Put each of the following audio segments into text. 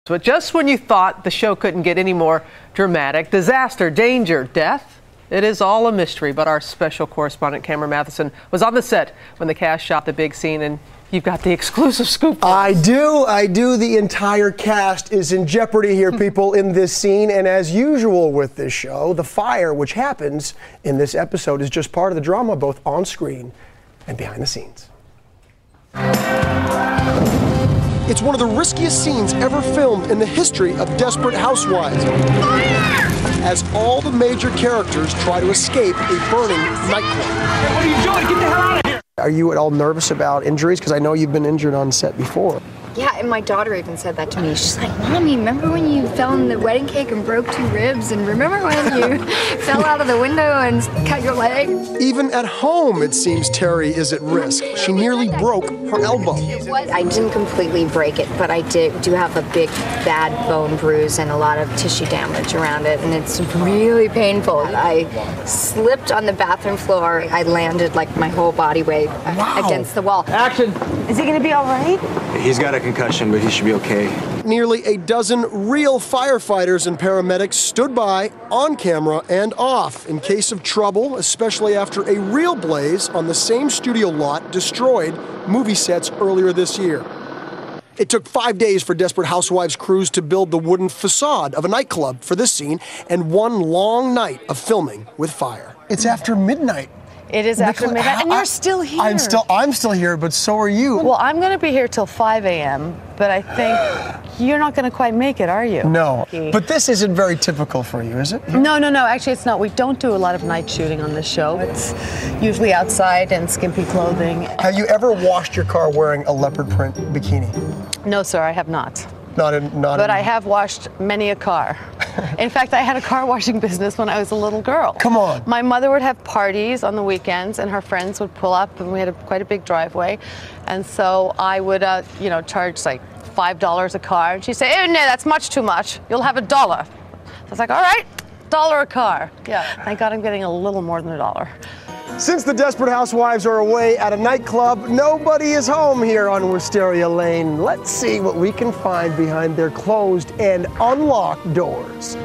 But just when you thought the show couldn't get any more dramatic, disaster, danger, death, it is all a mystery. But our special correspondent Cameron Matheson was on the set when the cast shot the big scene, and you've got the exclusive scoop. I do. The entire cast is in jeopardy here, people, in this scene. And as usual with this show, the fire, which happens in this episode, is just part of the drama, both on screen and behind the scenes. It's one of the riskiest scenes ever filmed in the history of Desperate Housewives, as all the major characters try to escape a burning nightclub. Hey, what are you doing? Get the hell out of here! Are you at all nervous about injuries? Because I know you've been injured on set before. Yeah, and my daughter even said that to me. She's like, Mommy, remember when you fell in the wedding cake and broke 2 ribs? And remember when you fell out of the window and cut your leg? Even at home, it seems Terry is at risk. She nearly broke her elbow. I didn't completely break it, but I do have a big, bad bone bruise and a lot of tissue damage around it, and it's really painful. I slipped on the bathroom floor. I landed like my whole body weight against the wall. Action! Is he gonna be all right? He's got a concussion, but he should be okay. Nearly a dozen real firefighters and paramedics stood by, on camera and off, in case of trouble, especially after a real blaze on the same studio lot destroyed movie sets earlier this year. It took 5 days for Desperate Housewives crews to build the wooden facade of a nightclub for this scene, and one long night of filming with fire. It's after midnight. It is after midnight, and you're still here. I'm still here, but so are you. Well, I'm going to be here till 5 a.m., but I think you're not going to quite make it, are you? No, but this isn't very typical for you, is it? No, actually it's not. We don't do a lot of night shooting on this show. It's usually outside and skimpy clothing. Have you ever washed your car wearing a leopard print bikini? No, sir, I have not. But I have washed many a car. In fact, I had a car washing business when I was a little girl. Come on. My mother would have parties on the weekends, and her friends would pull up, and we had quite a big driveway. And so I would, charge like $5 a car. And she'd say, "Oh, no, that's much too much. You'll have $1." I was like, all right, $1 a car. Yeah, thank God I'm getting a little more than $1. Since the Desperate Housewives are away at a nightclub, nobody is home here on Wisteria Lane. Let's see what we can find behind their closed and unlocked doors.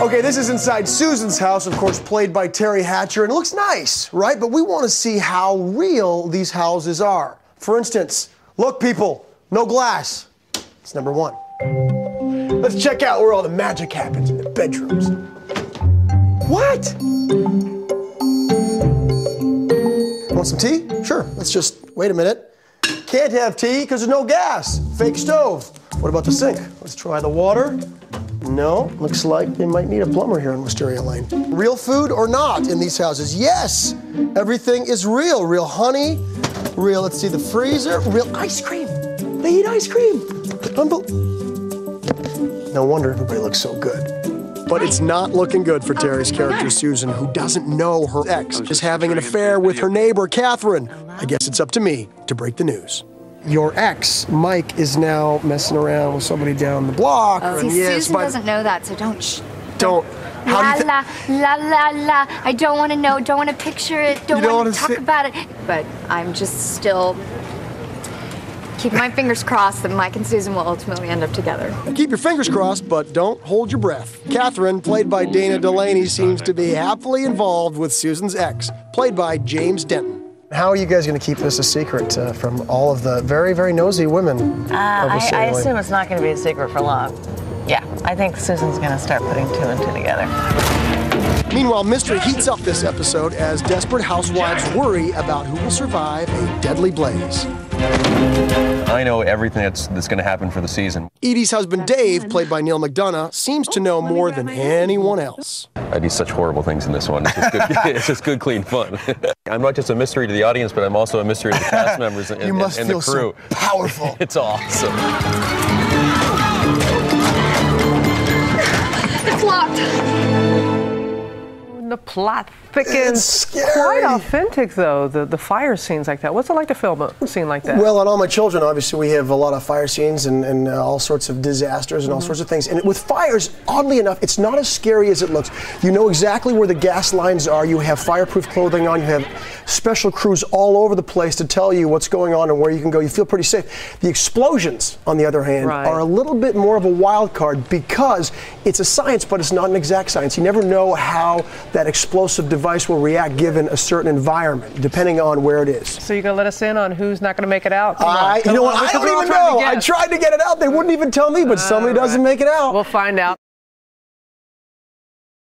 Okay, this is inside Susan's house, of course, played by Terry Hatcher, and it looks nice, right? But we want to see how real these houses are. For instance, look, people, no glass. It's number 1. Let's check out where all the magic happens in the bedrooms. What? Want some tea? Sure, let's just, wait a minute. Can't have tea because there's no gas. Fake stove. What about the sink? Let's try the water. No, looks like they might need a plumber here on Wisteria Lane. Real food or not in these houses? Yes, everything is real. Real honey, real, let's see, the freezer, real ice cream. They eat ice cream. No wonder everybody looks so good. But it's not looking good for Terry's character, Susan, who doesn't know her ex is having an affair with her neighbor, Catherine. I guess it's up to me to break the news. Your ex, Mike, is now messing around with somebody down the block. See, Susan doesn't know that, so don't. How do you La. I don't want to know, don't want to picture it, don't want to talk about it. But I'm just still keeping my fingers crossed that Mike and Susan will ultimately end up together. Keep your fingers crossed, but don't hold your breath. Catherine, played by Dana Delaney, seems to be happily involved with Susan's ex, played by James Denton. How are you guys going to keep this a secret from all of the very, very nosy women? I assume it's not going to be a secret for long. Yeah, I think Susan's going to start putting 2 and 2 together. Meanwhile, mystery heats up this episode as Desperate Housewives worry about who will survive a deadly blaze. I know everything that's going to happen for the season. Edie's husband, Dave, played by Neil McDonough, seems to know more than anyone else. I do such horrible things in this one. It's just good, clean fun. I'm not just a mystery to the audience, but I'm also a mystery to the cast members and, you must and feel the crew. So powerful. It's awesome. It's locked. the plot thickens. It's scary. Quite authentic, though, the fire scenes like that. What's it like to film a scene like that? Well, on All My Children, obviously, we have a lot of fire scenes and all sorts of disasters and all sorts of things. And with fires, oddly enough, it's not as scary as it looks. You know exactly where the gas lines are. You have fireproof clothing on. You have special crews all over the place to tell you what's going on and where you can go. You feel pretty safe. The explosions, on the other hand, are a little bit more of a wild card because it's a science, but it's not an exact science. You never know how that explosive device will react given a certain environment, depending on where it is. So you're going to let us in on who's not going to make it out? You know what? I don't even know. I tried to get it out. They wouldn't even tell me, but somebody doesn't make it out. We'll find out.